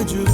मजबूर।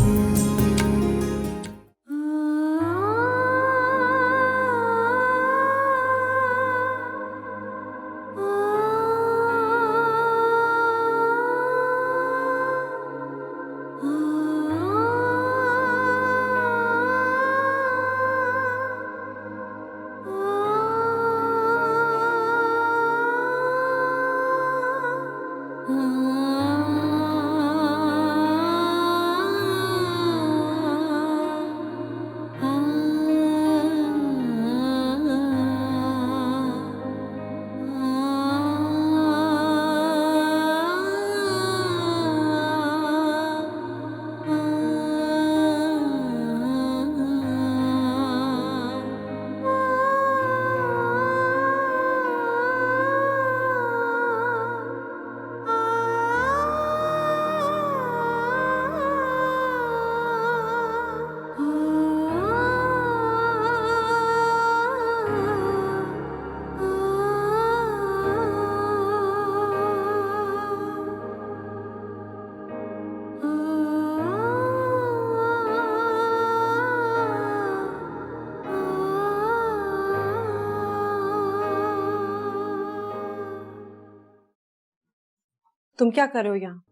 तुम क्या कर रहे हो यहाँ?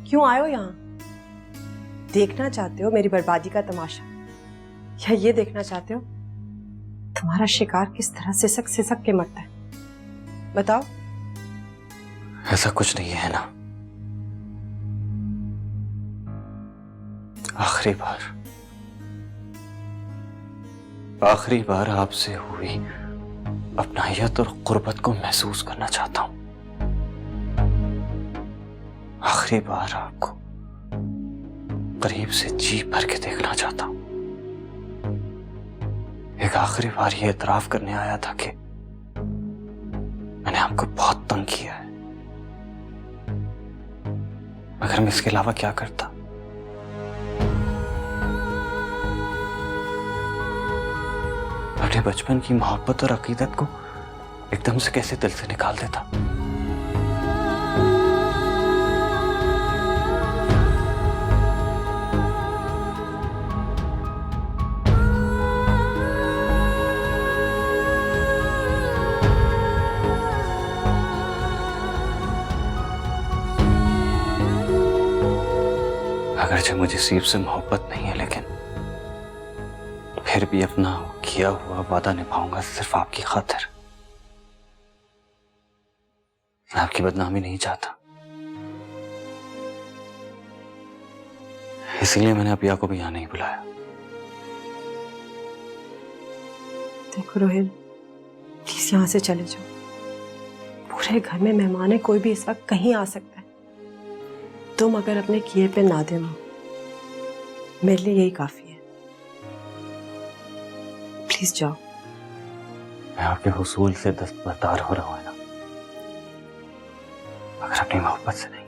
क्यों आए हो यहाँ? देखना चाहते हो मेरी बर्बादी का तमाशा, या ये देखना चाहते हो तुम्हारा शिकार किस तरह सिसक सिसक के मरता है? बताओ। ऐसा कुछ नहीं है ना। आखिरी बार आपसे हुई अपनायत और कुर्बत को महसूस करना चाहता हूं। आखिरी बार आपको करीब से जी भर के देखना चाहता हूं। एक आखिरी बार ये इतराफ करने आया था कि मैंने आपको बहुत तंग किया है, मगर मैं इसके अलावा क्या करता? अपने बचपन की मोहब्बत और अकीदत को एकदम से कैसे दिल से निकाल देता? अगरचे मुझे सीप से मोहब्बत नहीं है, लेकिन फिर भी अपना किया हुआ वादा निभाऊंगा सिर्फ आपकी खातिर। मैं आपकी बदनामी नहीं चाहता, इसलिए मैंने अपिया को भी यहां नहीं बुलाया। देखो रोहिल, प्लीज यहाँ से चले जाओ। पूरे घर में मेहमान है, कोई भी इस वक्त कहीं आ सकता है। तुम अगर अपने किए पे नादिम हो, मेरे लिए यही काफी है। प्लीज जाओ। मैं आपके हुसूल से दस्तबरदार हो रहा हूं ना, मगर अपनी मोहब्बत से नहीं।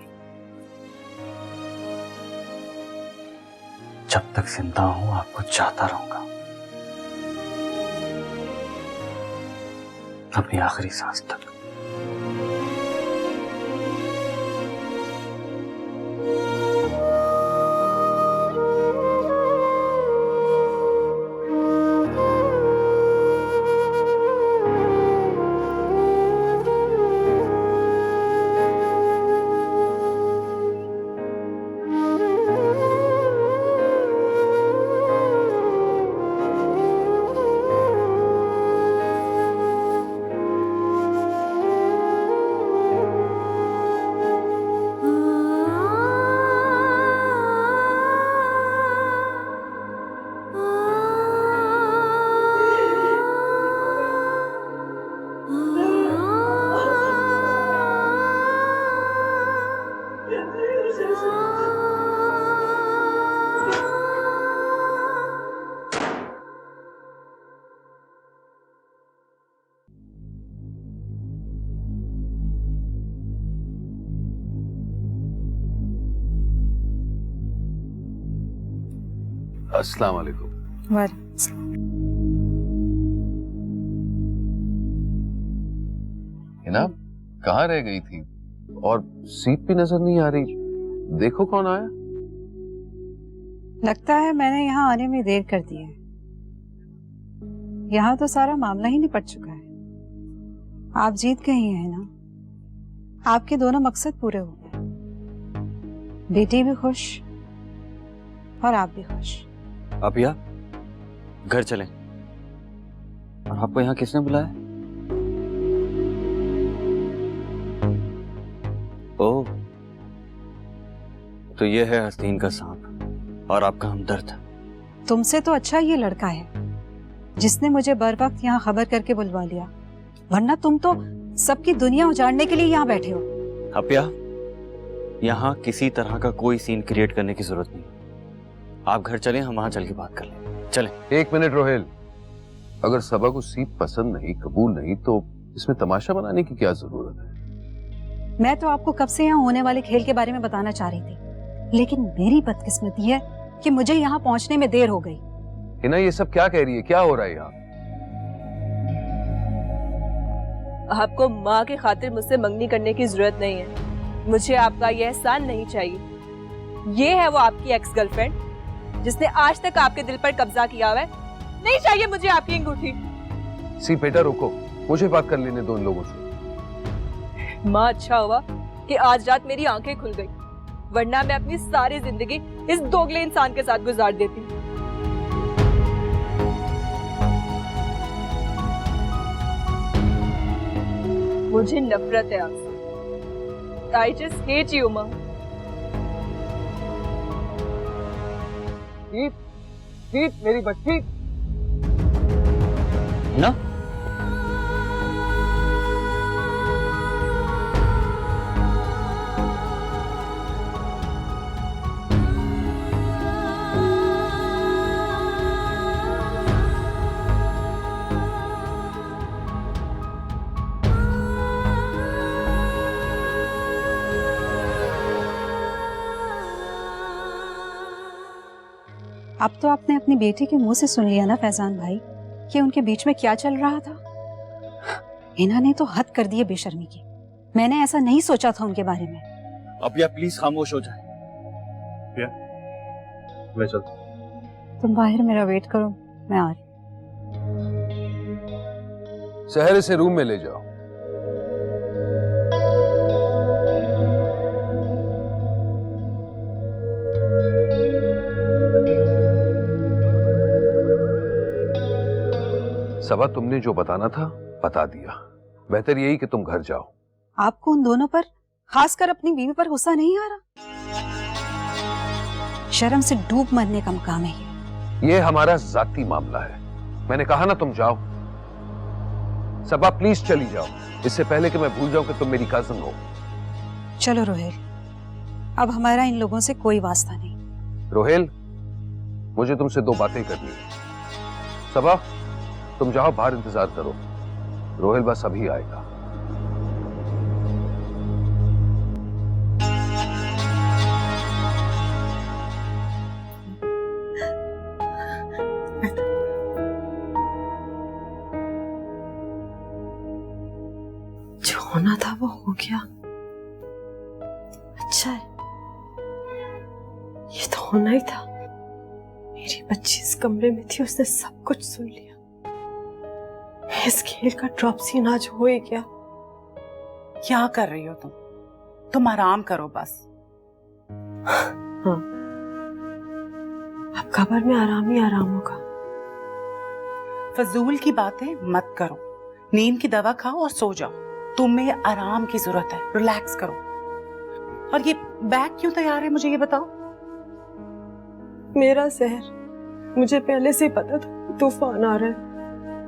जब तक जिंदा हूं आपको चाहता रहूंगा, अपनी आखिरी सांस तक। अस्सलाम वालेकुम। हिना कहाँ रह गई थी? और सीट भी नजर नहीं आ रही। देखो कौन आया। लगता है मैंने यहाँ आने में देर कर दी है। यहाँ तो सारा मामला ही निपट चुका है। आप जीत गई हैं ना, आपके दोनों मकसद पूरे हो गए। बेटी भी खुश और आप भी खुश। अपिया, घर चलें। और आपको यहाँ किसने बुलाया? ओह, तो ये है हसीन का सांप और आपका हमदर्द। तुमसे तो अच्छा ये लड़का है जिसने मुझे बर वक्त यहाँ खबर करके बुलवा लिया, वरना तुम तो सबकी दुनिया उजाड़ने के लिए यहाँ बैठे हो। अपिया, यहाँ किसी तरह का कोई सीन क्रिएट करने की जरूरत नहीं। आप घर चलें, हम वहां चल के बात कर लें। चलें। 1 मिनट रोहेल, अगर सबा को सीट पसंद नहीं, कबूल नहीं, तो इसमें तमाशा बनाने की क्या जरूरत है? मैं तो आपको कब से यहाँ होने वाले खेल के बारे में बताना चाह रही थी, लेकिन मेरी बदकिस्मती है कि मुझे यहाँ पहुँचने में देर हो गई। हिना, ये सब क्या कह रही है? क्या हो रहा है यहाँ? आपको माँ के खातिर मुझसे मंगनी करने की जरूरत नहीं है। मुझे आपका यह एहसान नहीं चाहिए। ये है वो आपकी एक्स गर्लफ्रेंड जिसने आज तक आपके दिल पर कब्जा किया हुआ है। नहीं चाहिए मुझे आपकी अंगूठी। सी बेटा, रुको, मुझे बात कर लेने दो इन लोगों से। माँ, अच्छा हुआ कि आज रात मेरी आंखें खुल गई, वरना मैं अपनी सारी जिंदगी इस दोगले इंसान के साथ गुजार देती। मुझे नफरत है आपसे। I just hate you, माँ। मेरी बच्ची ना, अब तो आपने अपनी बेटी के मुंह से सुन लिया ना फैजान भाई कि उनके बीच में क्या चल रहा था। इन्होंने तो हद कर दी है बेशर्मी की। मैंने ऐसा नहीं सोचा था उनके बारे में। अपिया प्लीज खामोश हो जाए। मैं चलता। तुम बाहर मेरा वेट करो, मैं आ रही। शहर से रूम में ले जाओ। सबा, तुमने जो बताना था बता दिया। बेहतर यही कि तुम घर जाओ। आपको उन दोनों पर, खासकर अपनी बीवी पर गुस्सा नहीं आ रहा? शर्म से डूब मरने का मकाम है ये हमारा जाती मामला है। मैंने कहा ना तुम जाओ। सबा प्लीज चली जाओ, इससे पहले कि मैं भूल जाऊं कि तुम मेरी कजन हो। चलो रोहेल, अब हमारा इन लोगों से कोई वास्ता नहीं। रोहेल, मुझे तुमसे 2 बातें करनी है। सबा, तुम जाओ, बाहर इंतजार करो। रोहेल बस अभी आएगा। जो होना था वो हो गया। अच्छा है, ये तो होना ही था। मेरी बच्ची इस कमरे में थी, उसने सब कुछ सुन लिया। इस खेल का ड्रॉप सीन आज हो ही गया। क्या कर रही हो तुम आराम करो बस। हाँ, अब कब्र में आराम ही आराम होगा। फजूल की बातें मत करो। नींद की दवा खाओ और सो जाओ। तुम्हें आराम की जरूरत है, रिलैक्स करो। और ये बैग क्यों तैयार है, मुझे ये बताओ। मेरा शहर, मुझे पहले से ही पता था तूफान आ रहा है,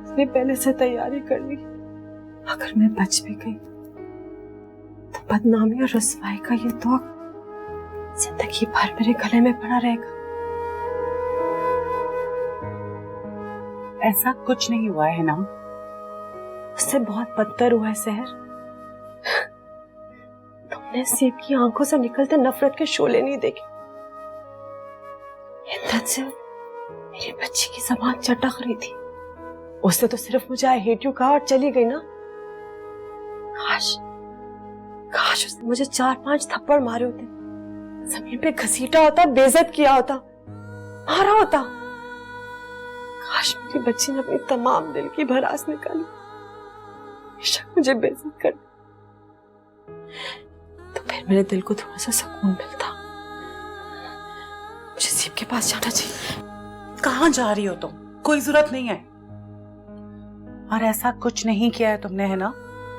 इसलिए पहले से तैयारी कर ली। अगर मैं बच भी गई तो बदनामी और रुसवाई का ये दुख जिंदगी भर मेरे गले में पड़ा रहेगा। ऐसा कुछ नहीं हुआ है ना। उससे बहुत बदतर हुआ है शहर। तुमने सेब की आंखों से निकलते नफरत के शोले नहीं देखे। हिद्दत से मेरी बच्ची की ज़बान चटक रही थी। उसने तो सिर्फ मुझे आई हेट यू कहा और चली गई ना। काश काश उसने मुझे 4-5 थप्पड़ मारे होते, जमीन पे घसीटा होता, बेइज्जत किया होता। मारा होता। काश मेरी बच्ची ने अपनी तमाम दिल की भड़ास निकाली, बेशक मुझे बेइज्जत कर दी, तो फिर मेरे दिल को थोड़ा सा सुकून मिलता। मुझे सीप के पास जाना चाहिए। कहाँ जा रही हो तुम? कोई जरूरत नहीं है। और ऐसा कुछ नहीं किया है तुमने, है ना?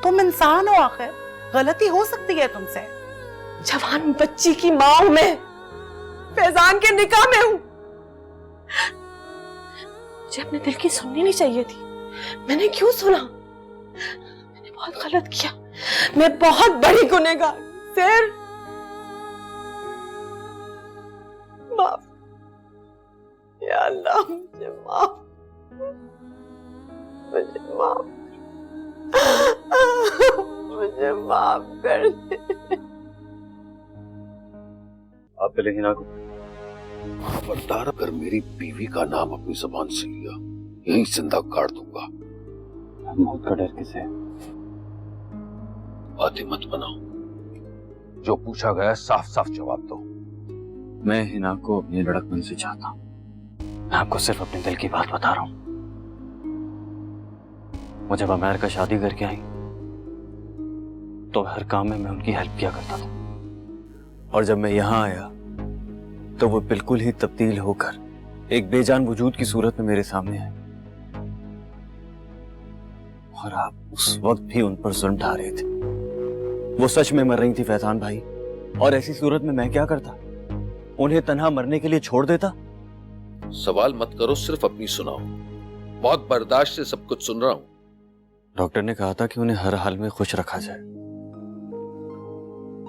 तुम इंसान हो, आखिर गलती हो सकती है तुमसे। जवान बच्ची की माँ हूं मैं, फैजान के निकाह में हूं। मुझे अपने दिल की सुननी नहीं चाहिए थी। मैंने क्यों सुना? मैंने बहुत गलत किया। मैं बहुत बड़ी गुनहगार। फिर माफ, या अल्लाह मुझे माफ, मुझे माफ, मुझे माफ कर दे। आप पहले हिना को खबरदार, अगर मेरी बीवी का नाम अपनी जुबान से लिया, यहीं जिंदा काट दूंगा। मौत का डर किसे है? बातें मत बनाओ, जो पूछा गया साफ साफ जवाब दो। मैं हिना को अपनी लड़कपन से चाहता हूँ। मैं आपको सिर्फ अपने दिल की बात बता रहा हूँ। वो जब अमेरिका शादी करके आई तो हर काम में मैं उनकी हेल्प किया करता था, और जब मैं यहाँ आया तो वो बिल्कुल ही तब्दील होकर एक बेजान वजूद की सूरत में मेरे सामने आए। और आप उस वक्त भी उन पर जुल्म ढा रहे थे। वो सच में मर रही थी फैजान भाई, और ऐसी सूरत में मैं क्या करता? उन्हें तन्हा मरने के लिए छोड़ देता? सवाल मत करो, सिर्फ अपनी सुनाओ। बहुत बर्दाश्त से सब कुछ सुन रहा हूं। डॉक्टर ने कहा था कि उन्हें हर हाल में खुश रखा जाए,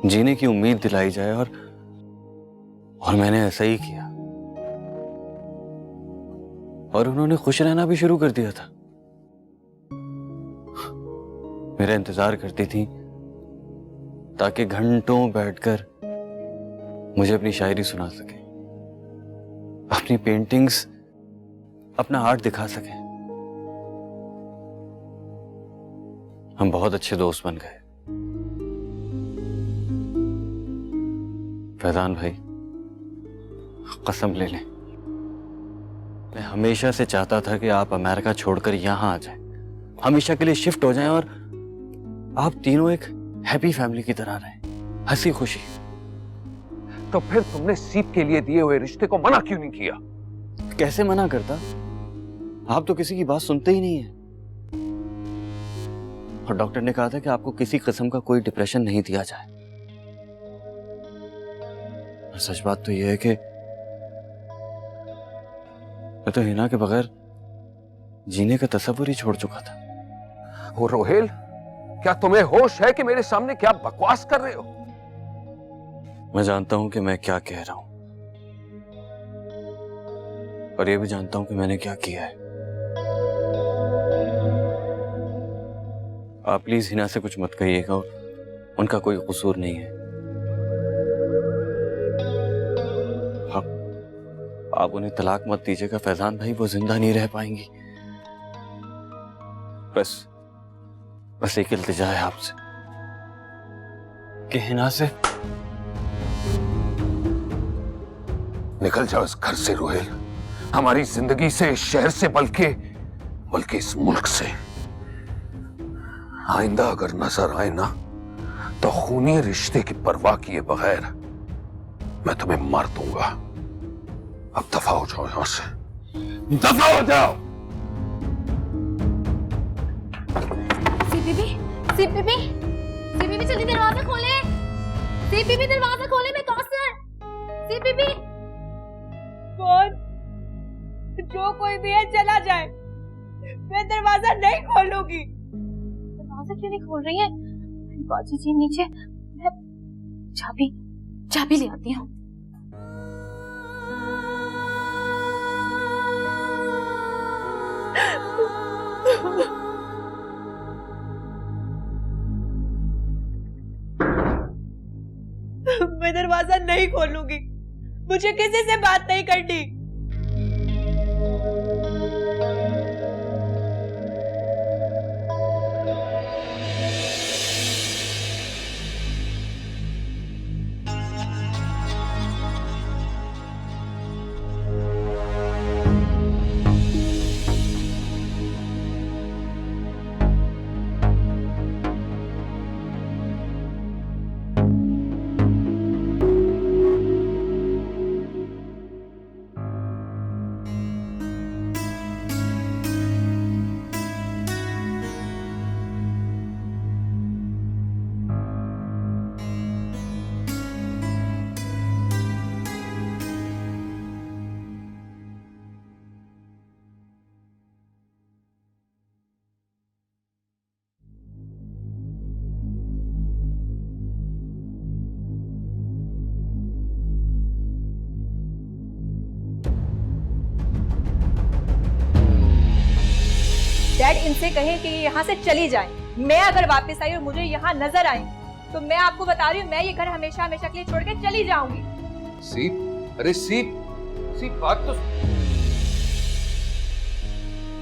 जीने की उम्मीद दिलाई जाए, और मैंने ऐसा ही किया। और उन्होंने खुश रहना भी शुरू कर दिया था। मेरा इंतजार करती थी ताकि घंटों बैठकर मुझे अपनी शायरी सुना सके, अपनी पेंटिंग्स, अपना आर्ट दिखा सके। हम बहुत अच्छे दोस्त बन गए। फैजान भाई, कसम ले लें, मैं हमेशा से चाहता था कि आप अमेरिका छोड़कर यहां आ जाएं, हमेशा के लिए शिफ्ट हो जाएं, और आप तीनों एक हैप्पी फैमिली की तरह रहें, हंसी खुशी। तो फिर तुमने सीप के लिए दिए हुए रिश्ते को मना क्यों नहीं किया? कैसे मना करता? आप तो किसी की बात सुनते ही नहीं है। और डॉक्टर ने कहा था कि आपको किसी किस्म का कोई डिप्रेशन नहीं दिया जाए। और सच बात तो यह है कि मैं तो हिना के बगैर जीने का तस्वीर ही छोड़ चुका था। वो रोहेल, क्या तुम्हें होश है कि मेरे सामने क्या बकवास कर रहे हो? मैं जानता हूं कि मैं क्या कह रहा हूं, और ये भी जानता हूं कि मैंने क्या किया है। आप प्लीज हिना से कुछ मत कहिएगा, उनका कोई कसूर नहीं है। आप उन्हें तलाक मत दीजिएगा फैजान भाई, वो जिंदा नहीं रह पाएंगी। बस एक इल्तिजा है आपसे कि हिना से निकल जाओ इस घर से रोहेल, हमारी जिंदगी से, इस शहर से, बल्कि इस मुल्क से। आइंदा अगर नजर आए ना, तो खूनी रिश्ते की परवाह किए बगैर मैं तुम्हें मार दूंगा। अब दफा हो जाओ यहां से, दफा हो जाओ। सीपीपी जल्दी दरवाजा खोले। सीपीपी दरवाजा खोले, मैं कौसर। सीपीपी कौन? जो कोई भी है चला जाए, मैं दरवाजा नहीं खोलूंगी। दरवाजा क्यों नहीं खोल रही है? बाजी जी नीचे, मैं चाबी ले आती हूँ। मैं दरवाजा नहीं खोलूंगी, मुझे किसी से बात नहीं करनी। डैड इनसे कहें कि ये यहाँ से चली जाए। मैं अगर वापस आई और मुझे यहाँ नजर आई तो मैं आपको बता रही हूँ, मैं ये घर हमेशा हमेशा के लिए छोड़ के चली जाऊंगी। सीप, अरे सीप, सीप बात तो।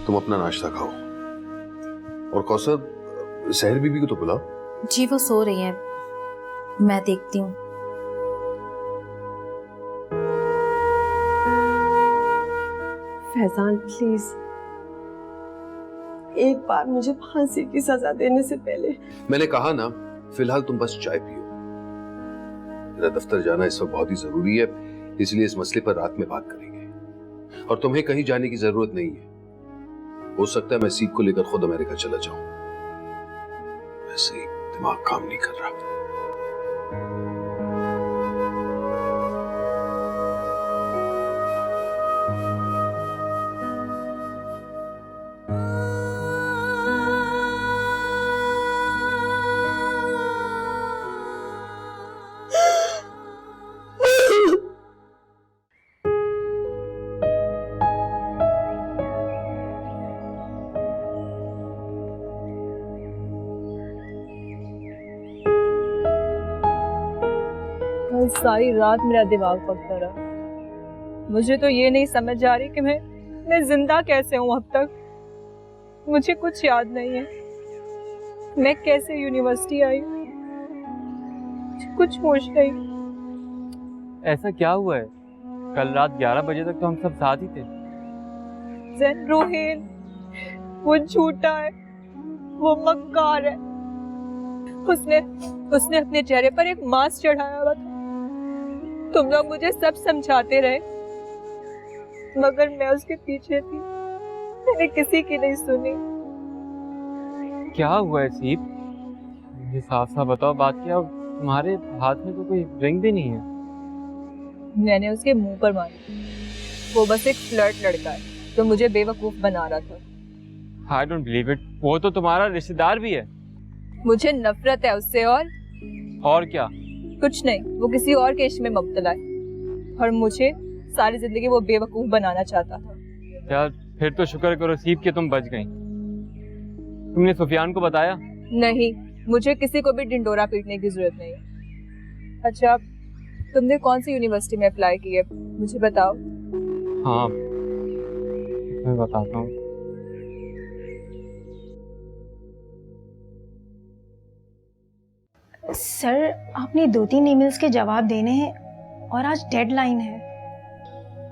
तुम अपना नाश्ता खाओ और कौसर सहर बीबी को तो बुलाओ। जी वो सो रही हैं, मैं देखती हूँ। फैजान प्लीज, एक बार मुझे फांसी की सजा देने से पहले। मैंने कहा ना, फिलहाल तुम बस चाय पियो। मेरा दफ्तर जाना इस वक्त बहुत ही जरूरी है, इसलिए इस मसले पर रात में बात करेंगे। और तुम्हें कहीं जाने की जरूरत नहीं है। हो सकता है मैं सीप को लेकर खुद अमेरिका चला जाऊं। वैसे ही दिमाग काम नहीं कर रहा। कल सारी रात मेरा दिमाग पकता रहा। मुझे तो ये नहीं समझ आ रही कि मैं जिंदा कैसे हूँ अब तक। मुझे कुछ याद नहीं है, मैं कैसे यूनिवर्सिटी आई, कुछ होश नहीं। ऐसा क्या हुआ है? कल रात 11 बजे तक तो हम सब साथ ही थे। जैन रोहेल वो झूठा है, वो मक्कार है। उसने अपने चेहरे पर एक मास्क चढ़ाया हुआ था। तुम लोग मुझे सब समझाते रहे मगर मैं उसके पीछे थी, मैंने किसी की नहीं सुनी। क्या हुआ है सीप? मुझे साफ साफ बताओ बात क्या। तुम्हारे हाथ में तो कोई रिंग भी नहीं है। मैंने उसके मुंह पर मारी। वो बस एक फ्लर्ट लड़का है तो मुझे बेवकूफ बना रहा था। I don't believe it. वो तो तुम्हारा रिश्तेदार भी है। मुझे नफरत है उससे। और क्या? कुछ नहीं, वो किसी और के इश्क में मुब्तला है और मुझे सारी जिंदगी वो बेवकूफ बनाना चाहता था। यार फिर तो शुक्र करो सीप कि तुम बच गई। तुमने सुफियान को बताया? नहीं, मुझे किसी को भी ढिंडोरा पीटने की जरूरत नहीं है। अच्छा, तुमने कौन सी यूनिवर्सिटी में अप्लाई की है मुझे बताओ। हाँ मैं बताता हूँ। सर आपने 2-3 ईमेल्स के जवाब देने हैं और आज डेडलाइन है।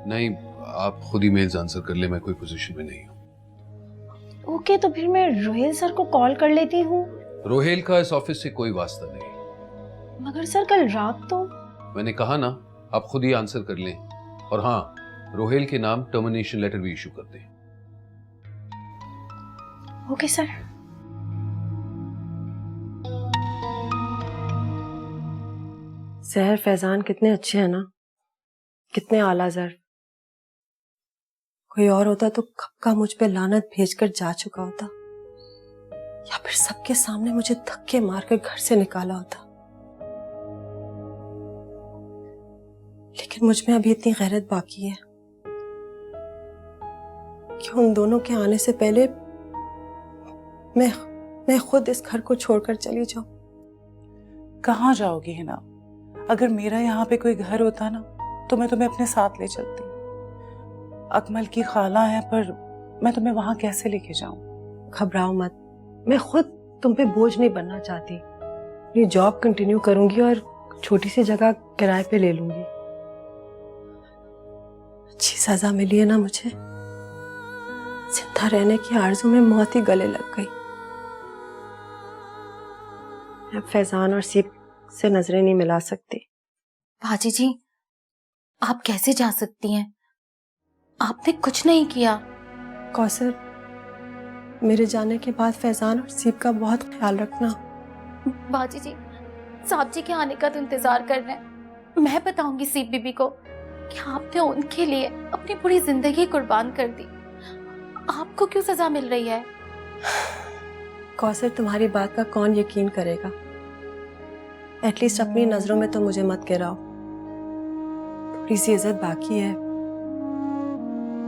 नहीं, आप खुद ही मेल्स आंसर कर ले, मैं कोई पोजीशन में नहीं हूँ। ओके, तो फिर मैं रोहेल सर को कॉल कर लेती हूँ। रोहेल का इस ऑफिस से कोई वास्ता नहीं। मगर सर कल रात तो। मैंने कहा ना, आप खुद ही आंसर कर लें। और हाँ, रोहेल के नाम टर्मिनेशन लेटर भी इशू कर दें। Okay sir. सहर फैजान कितने अच्छे हैं ना, कितने आला ज़र। कोई और होता तो कब का मुझ पे लानत भेजकर जा चुका होता, या फिर सबके सामने मुझे धक्के मारकर घर से निकाला होता। लेकिन मुझ में अभी इतनी गैरत बाकी है कि उन दोनों के आने से पहले मैं खुद इस घर को छोड़कर चली जाऊं। कहाँ जाओगी हिना? अगर मेरा यहाँ पे कोई घर होता ना तो मैं तुम्हें अपने साथ ले चलती। अकमल की खाला है, पर मैं तुम्हें वहां कैसे लेके जाऊं? घबराओ मत, मैं खुद तुम पे बोझ नहीं बनना चाहती। ये जॉब कंटिन्यू करूंगी और छोटी सी जगह किराए पे ले लूंगी। अच्छी सजा मिली है ना मुझे, जिंदा रहने की आरज़ू में मौत ही गले लग गई। अब फैजान और सीप से नजरें नहीं मिला सकती। भाजी जी, आप कैसे जा सकती हैं? आपने कुछ नहीं किया। कौसर, मेरे जाने के बाद फैजान और सीप का बहुत ख्याल रखना। बाजी जी, साहब जी के आने का तो इंतजार कर रहे हैं। मैं बताऊंगी सीप बीबी को कि आपने उनके लिए अपनी पूरी जिंदगी कुर्बान कर दी। आपको क्यों सजा मिल रही है? कौसर, तुम्हारी बात का कौन यकीन करेगा? एटलीस्ट अपनी नजरों में तो मुझे मत गिराओ। थोड़ी सी इज्जत बाकी है।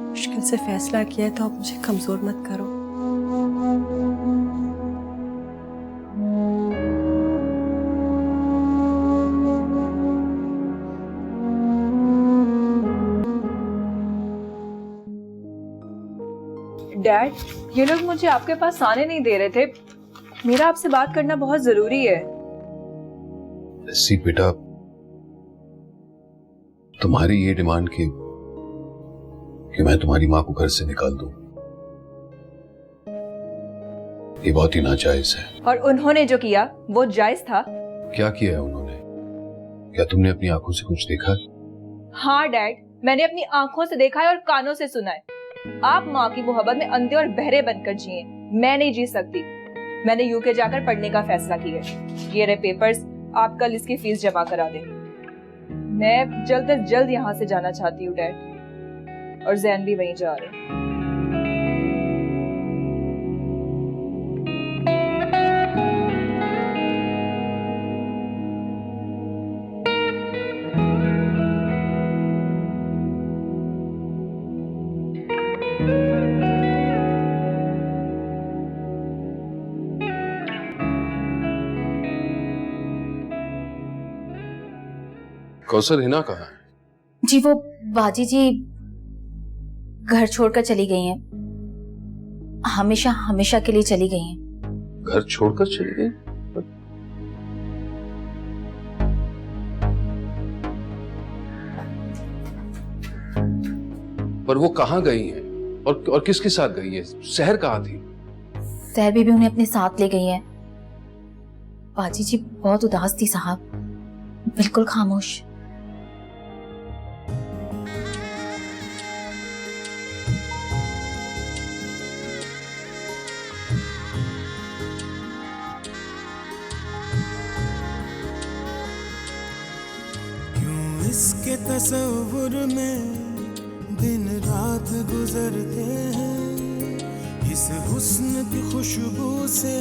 मुश्किल से फैसला किया है तो अब मुझे कमजोर मत करो। डैड, ये लोग मुझे आपके पास आने नहीं दे रहे थे। मेरा आपसे बात करना बहुत जरूरी है। सी बेटा, तुम्हारी ये डिमांड कि मैं तुम्हारी मां को घर से निकाल दूं, ये बहुत ही नाजायज है। और उन्होंने जो किया वो जायज था। क्या किया है उन्होंने? क्या तुमने अपनी आंखों से कुछ देखा? हाँ डैड, मैंने अपनी आंखों से देखा है और कानों से सुना है। आप माँ की मोहब्बत में अंधे और बहरे बनकर जिए, मैं नहीं जी सकती। मैंने यूके जाकर पढ़ने का फैसला किया है। ये रहे पेपर्स, आप कल इसकी फीस जमा करा दें। मैं जल्द से जल्द यहाँ से जाना चाहती हूँ डैड, और जैन भी वहीं जा रहे हैं। कौसर हिना कहाँ है? जी वो बाजी जी घर छोड़कर चली गई हैं। हमेशा हमेशा के लिए चली गई हैं। घर छोड़कर चली गई? पर वो कहाँ गई हैं? और किसके साथ गई है? शहर कहाँ थी? सहर भी उन्हें अपने साथ ले गई हैं। बाजी जी बहुत उदास थी साहब, बिल्कुल खामोश। इसके तस्वुर में दिन रात गुजरते हैं, इस हुस्न की खुशबू से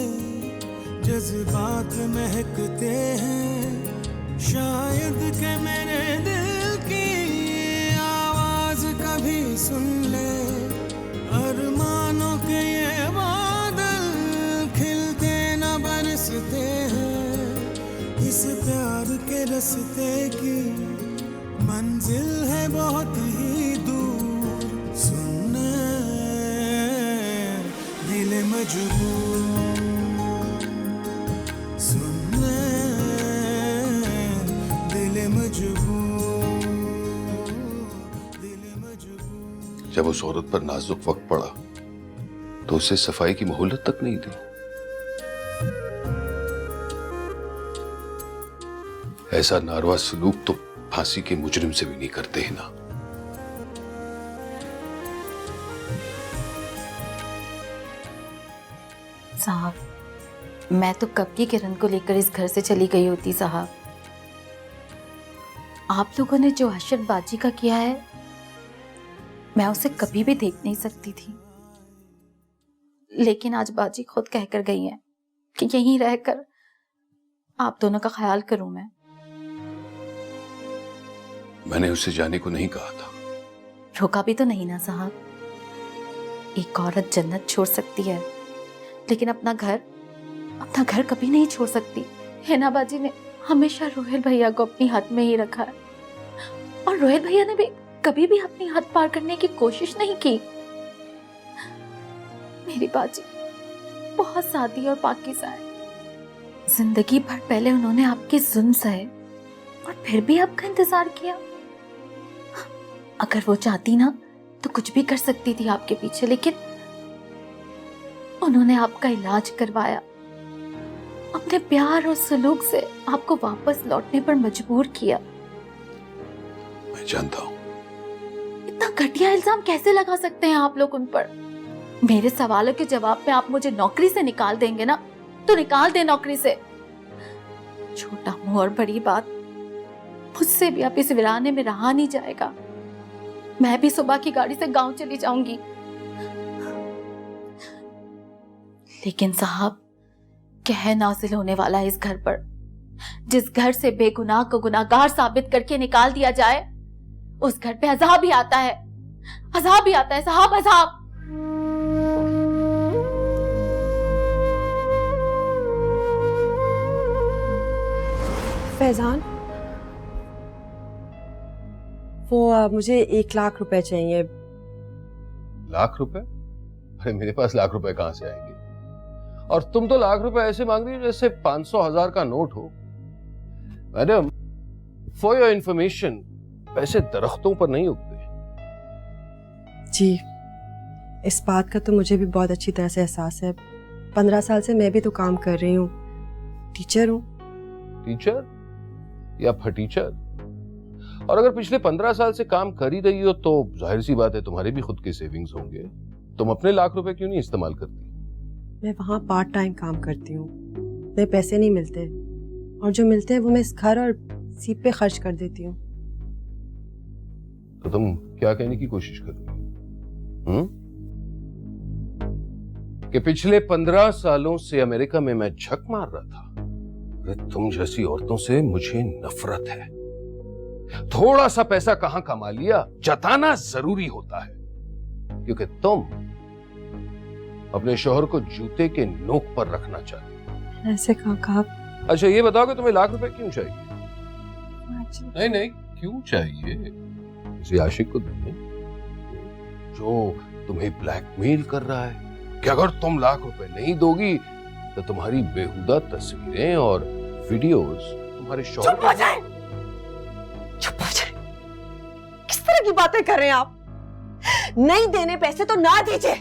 जज्बात महकते हैं। शायद के मेरे दिल की आवाज कभी सुन ले, अरमानों के ये बादल खिलते न बरसते हैं। इस प्यार के रास्ते की मंजिल है बहुत ही दूर, सुनने दिल मजबूर, सुनने दिल मजबूर, दिल मजबूर। जब उस औरत पर नाजुक वक्त पड़ा तो उसे सफाई की मोहलत तक नहीं दी। ऐसा नारवा सलूक तो फांसी के मुजरिम से भी नहीं करते हैं ना। साहब, मैं तो कब की किरण को लेकर इस घर से चली गई होती साहब। आप लोगों ने जो अशर बाजी का किया है, मैं उसे कभी भी देख नहीं सकती थी। लेकिन आज बाजी खुद कहकर गई है कि यहीं रहकर आप दोनों का ख्याल करूं मैं। मैंने उसे जाने को नहीं कहा था। रोका भी तो नहीं ना साहब। एक औरत जन्नत छोड़ सकती है, लेकिन अपना घर कभी नहीं छोड़ सकती। हिना बाजी ने हमेशा रोहिल भैया को अपनी हद में ही रखा है, और रोहिल भैया ने भी कभी भी अपनी हद पार करने की कोशिश नहीं की। मेरी बाजी बहुत सादी और पाकीज़ा है। जिंदगी भर पहले उन्होंने आपके जुल्म सहे और फिर भी आपका इंतजार किया। अगर वो चाहती ना तो कुछ भी कर सकती थी आपके पीछे, लेकिन उन्होंने आपका इलाज करवाया, अपने प्यार और सलूक से आपको वापस लौटने पर मजबूर किया। मैं जानता हूं। इतना घटिया इल्जाम कैसे लगा सकते हैं आप लोग उन पर? मेरे सवालों के जवाब में आप मुझे नौकरी से निकाल देंगे ना, तो निकाल दे नौकरी से। छोटा मुंह और बड़ी बात, मुझसे भी अब इस वीराने में रहा नहीं जाएगा। मैं भी सुबह की गाड़ी से गांव चली जाऊंगी। लेकिन साहब, कहर नाजिल होने वाला है इस घर पर। जिस घर से बेगुनाह को गुनाहगार साबित करके निकाल दिया जाए, उस घर पे अजाब ही आता है। अजाब ही आता है साहब, अजाब। फैजान, वो मुझे 1 लाख रुपए चाहिए। 1 लाख रुपए? अरे मेरे पास लाख रुपए कहां से आएंगे? और तुम तो लाख रुपए ऐसे मांग रही हो जैसे 500,000 का नोट हो। मैडम, फॉर योर इंफॉर्मेशन, पैसे दरख्तों पर नहीं उगते। जी, इस बात का तो मुझे भी बहुत अच्छी तरह से एहसास है। 15 साल से मैं भी तो काम कर रही हूँ, टीचर हूँ। टीचर या फटीचर? और अगर पिछले 15 साल से काम कर ही रही हो तो जाहिर सी बात है तुम्हारे भी खुद के सेविंग्स होंगे। तुम अपने लाख रुपए क्यों नहीं इस्तेमाल करती? मैं वहाँ पार्ट टाइम काम करती हूँ, मेरे पैसे नहीं मिलते, और जो मिलते हैं वो मैं इस घर और सीप पे खर्च कर देती हूँ। तो तुम क्या कहने की कोशिश कर रही हो? कि पिछले 15 सालों से अमेरिका में मैं झक मार रहा था। अरे तुम जैसी औरतों से मुझे नफरत है। थोड़ा सा पैसा कहां कमा लिया, जताना जरूरी होता है, क्योंकि तुम अपने शौहर को जूते के नोक पर रखना चाहती हो। ऐसे कहा। अच्छा ये बताओ कि तुम्हें लाख रुपए क्यों चाहिए? नहीं नहीं, क्यों चाहिए? किसी आशिक को देने जो तुम्हें ब्लैकमेल कर रहा है कि अगर तुम लाख रुपए नहीं दोगी तो तुम्हारी बेहुदा तस्वीरें और वीडियोस तुम्हारे शौहर चुप हो जाए, चुप हो जाए। किस तरह की बातें कर रहे हैं आप? नहीं देने पैसे तो ना दीजिए,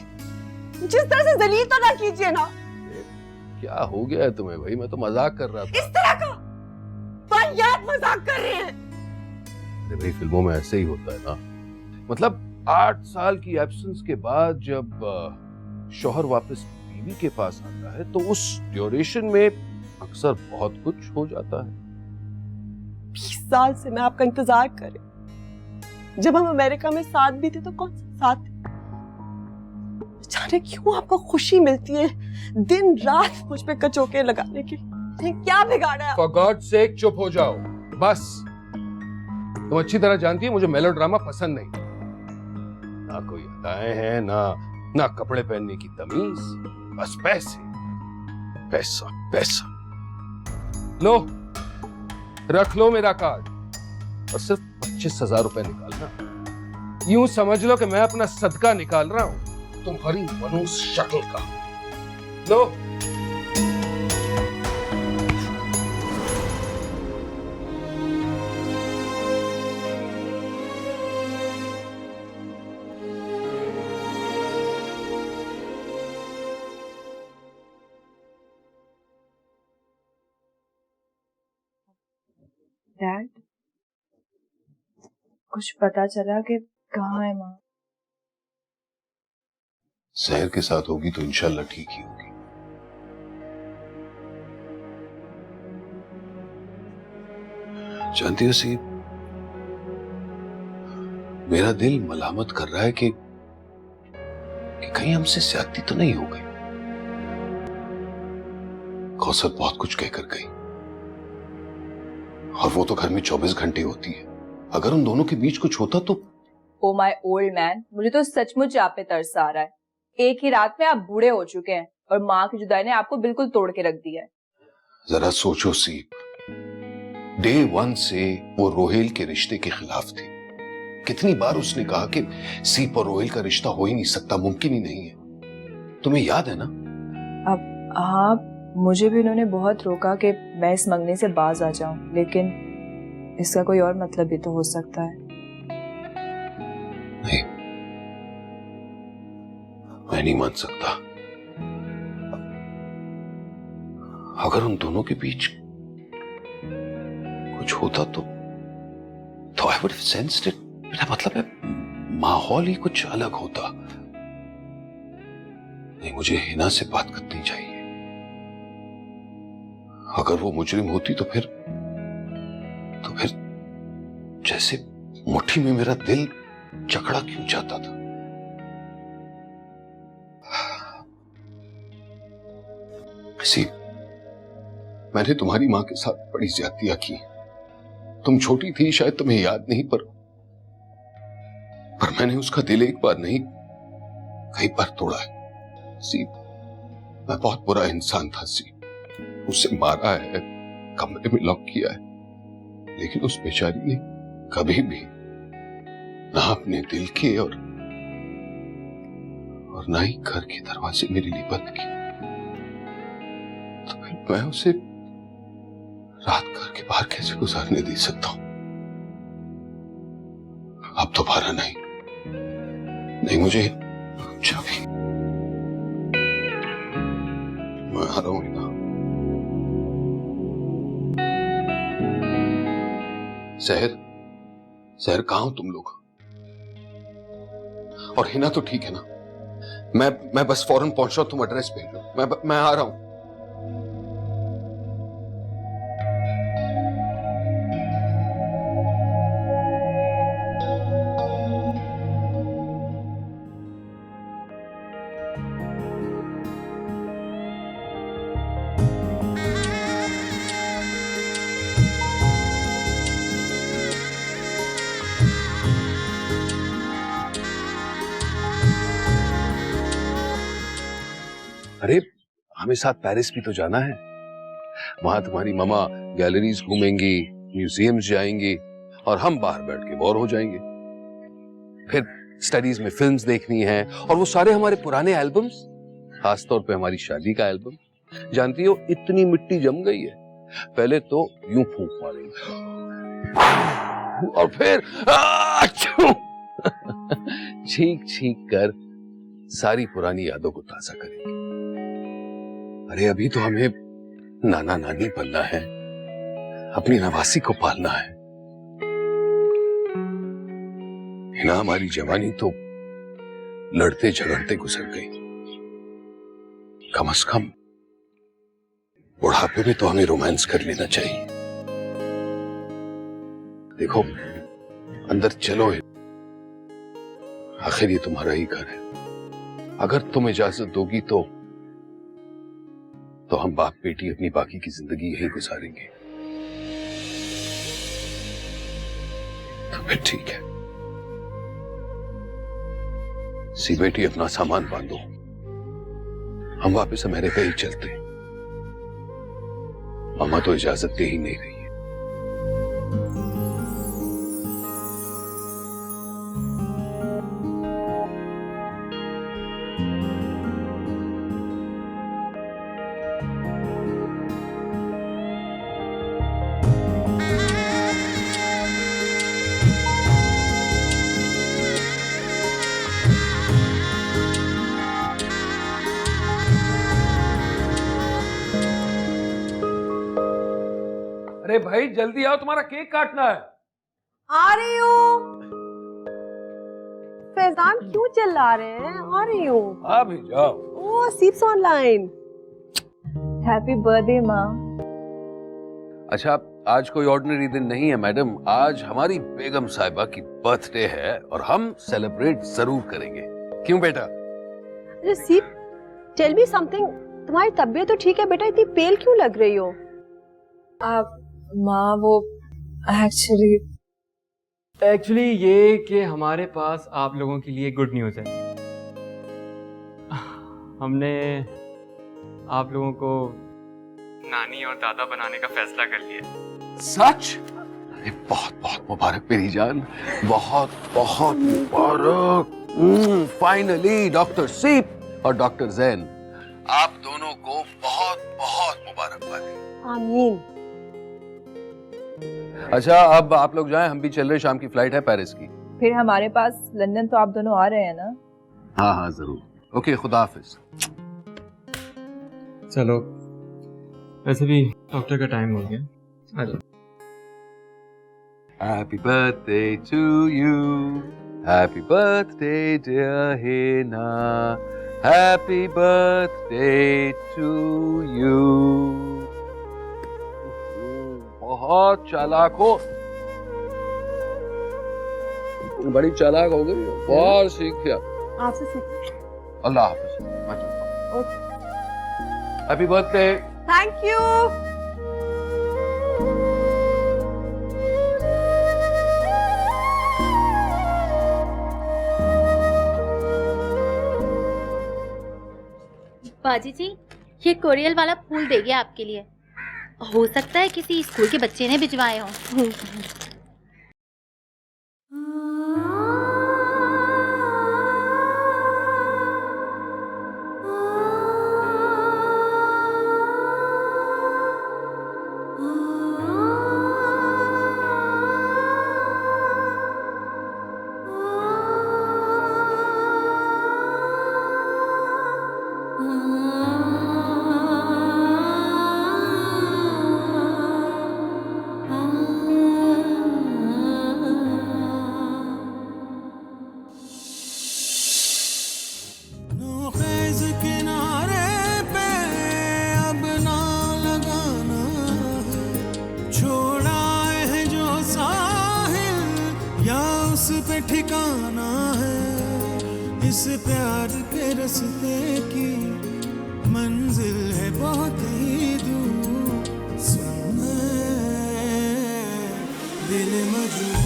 जिस तरह से जलील तो ना कीजिए ना। क्या हो गया है तुम्हें भाई? मैं तो मजाक कर रहा था। इस तरह का वाहियात मजाक कर रहे हैं? अरे भाई, फिल्मों में ऐसे ही होता है ना। मतलब 8 साल की एब्सेंस के बाद जब शौहर वापस बीवी के पास आता है तो उस ड्यूरेशन में अक्सर बहुत कुछ हो जाता है। 20 साल से मैं आपका इंतजार कर रही। जब हम अमेरिका में साथ भी थे तो कौन सा साथ थे? जाने क्यों आपको खुशी मिलती है दिन रात मुझ पे कचोके लगाने की? क्या बिगाड़ा है? For God's sake, चुप हो जाओ बस। तुम अच्छी तरह जानती है मुझे मेलोड्रामा पसंद नहीं। ना कोई अदाएं हैं, ना कपड़े पहनने की तमीज, बस पैसे, पैसा पैसा। लो, रख लो मेरा कार्ड और सिर्फ 25,000 रुपए निकालना। यूं समझ लो कि मैं अपना सदका निकाल रहा हूं तुम्हारी मनूस शक्ल का। लो। डैड, कुछ पता चला कि कहाँ है माँ? शहर के साथ होगी तो इंशाल्लाह ठीक ही होगी। जानती हो सी, मेरा दिल मलामत कर रहा है कि कहीं हमसे ज्यादती तो नहीं हो गई। कौसर बहुत कुछ कहकर गई और वो तो घर में 24 घंटे होती है। अगर उन दोनों के बीच कुछ होता तो। ओ माय ओल्ड मैन, मुझे तो सचमुच आप पे तरस आ रहा है। एक ही रात में आप बूढ़े हो चुके हैं और माँ की जुदाई ने आपको बिल्कुल तोड़ के रख दिया है। जरा सोचो सीप, डे 1 से वो रोहेल के रिश्ते के खिलाफ थी। कितनी बार उसने कहा कि सीप और रोहेल का रिश्ता हो ही नहीं सकता, मुमकिन ही नहीं है। तुम्हें याद है ना? अब आप, मुझे भी उन्होंने बहुत रोका कि मैं इस मंगनी से बाज आ जाऊं, लेकिन इसका कोई और मतलब भी तो हो सकता है। नहीं, मैं नहीं मान सकता। अगर उन दोनों के बीच कुछ होता तो I would have sensed it. मेरा मतलब है माहौल ही कुछ अलग होता। नहीं, मुझे हिना से बात करनी चाहिए। अगर वो मुजरिम होती तो फिर जैसे मुट्ठी में मेरा दिल जकड़ा क्यों जाता था। सी, मैंने तुम्हारी मां के साथ बड़ी ज्यादतियां की। तुम छोटी थी, शायद तुम्हें याद नहीं, पर मैंने उसका दिल एक बार नहीं कई बार तोड़ा है। सी, मैं बहुत बुरा इंसान था। सी, उसे मारा है, कमरे में लॉक किया है, लेकिन उस बेचारी ने कभी भी ना अपने दिल के और और ना ही घर के दरवाजे मेरे लिए बंद किए, तो फिर मैं उसे रात घर के बाहर कैसे गुजारने दे सकता हूं? अब दोबारा नहीं, नहीं मुझे चाबी। मैं आ रहा हूं हिना। सहर, सहर कहां हो तुम लोग? और हिना तो ठीक है ना? मैं बस फौरन पहुंच रहा हूं, तुम एड्रेस भेज दो, मैं आ रहा हूं। अरे हमें साथ पेरिस भी तो जाना है। वहां तुम्हारी मामा गैलरीज घूमेंगी, म्यूजियम्स जाएंगी और हम बाहर बैठ के बोर हो जाएंगे। फिर स्टडीज में फिल्म्स देखनी है और वो सारे हमारे पुराने एल्बम्स, खासतौर पे हमारी शादी का एल्बम। जानती हो इतनी मिट्टी जम गई है, पहले तो यूं फूंक मारेंगे और फिर छींक छींक कर सारी पुरानी यादों को ताजा करेंगे। अरे अभी तो हमें नाना नानी बनना है, अपनी नवासी को पालना है। हिना हमारी जवानी तो लड़ते झगड़ते गुजर गई, कम से कम बुढ़ापे में तो हमें रोमांस कर लेना चाहिए। देखो अंदर चलो, आखिर ये तुम्हारा ही घर है। अगर तुम इजाजत दोगी तो हम बाप बेटी अपनी बाकी की जिंदगी यही गुजारेंगे। तो फिर ठीक है। सी बेटी अपना सामान बांधो, हम वापस अमेरिका ही चलते। मामा तो इजाजत दे ही नहीं रही है। अरे भाई जल्दी आओ, तुम्हारा केक काटना है। आ रही हूँ। फैजान क्यों चिल्ला रहे हैं? आ रही हूँ। हाँ भी जाओ। ओ सीप्स ऑनलाइन। हैप्पी बर्थडे माँ। अच्छा आज कोई ऑर्डिनरी दिन नहीं है मैडम, आज हमारी बेगम साहिबा की बर्थडे है और हम सेलिब्रेट जरूर करेंगे। क्यों बेटा? अरे सीप, टेल मी समथिंग। तुम्हारी तबीयत तो ठीक है बेटा, इतनी पेल क्यों लग रही हो? आप माँ वो एक्चुअली ये कि हमारे पास आप लोगों के लिए गुड न्यूज़ है। हमने आप लोगों को नानी और दादा बनाने का फैसला कर लिया। सच? अरे बहुत बहुत मुबारक मेरी जान, बहुत बहुत मुबारक। फाइनली डॉक्टर सीप और डॉक्टर जैन, आप दोनों को बहुत बहुत मुबारकबाद। आमीन। अच्छा अब आप लोग जाएं, हम भी चल रहे, शाम की फ्लाइट है पेरिस की। फिर हमारे पास लंदन तो आप दोनों आ रहे हैं ना? हाँ हाँ जरूर। ओके खुदा हाफिज। चलो वैसे भी डॉक्टर का टाइम हो गया, आ जाओ। Happy birthday to you, happy birthday dear Hina, happy birthday to you। बहुत चालाक हो, बड़ी चालाक हो गई, बहुत सीख गया। आपसे सीख। अल्लाह हाफिज। Happy birthday. Thank you. बाजी जी, ये कोरियल वाला फूल दे गया आपके लिए। हो सकता है किसी स्कूल के बच्चे ने भिजवाए हों। सांस पे ठिकाना है इस प्यार के रास्ते की मंजिल है बहुत ही दूर। सुन दिल मजबूर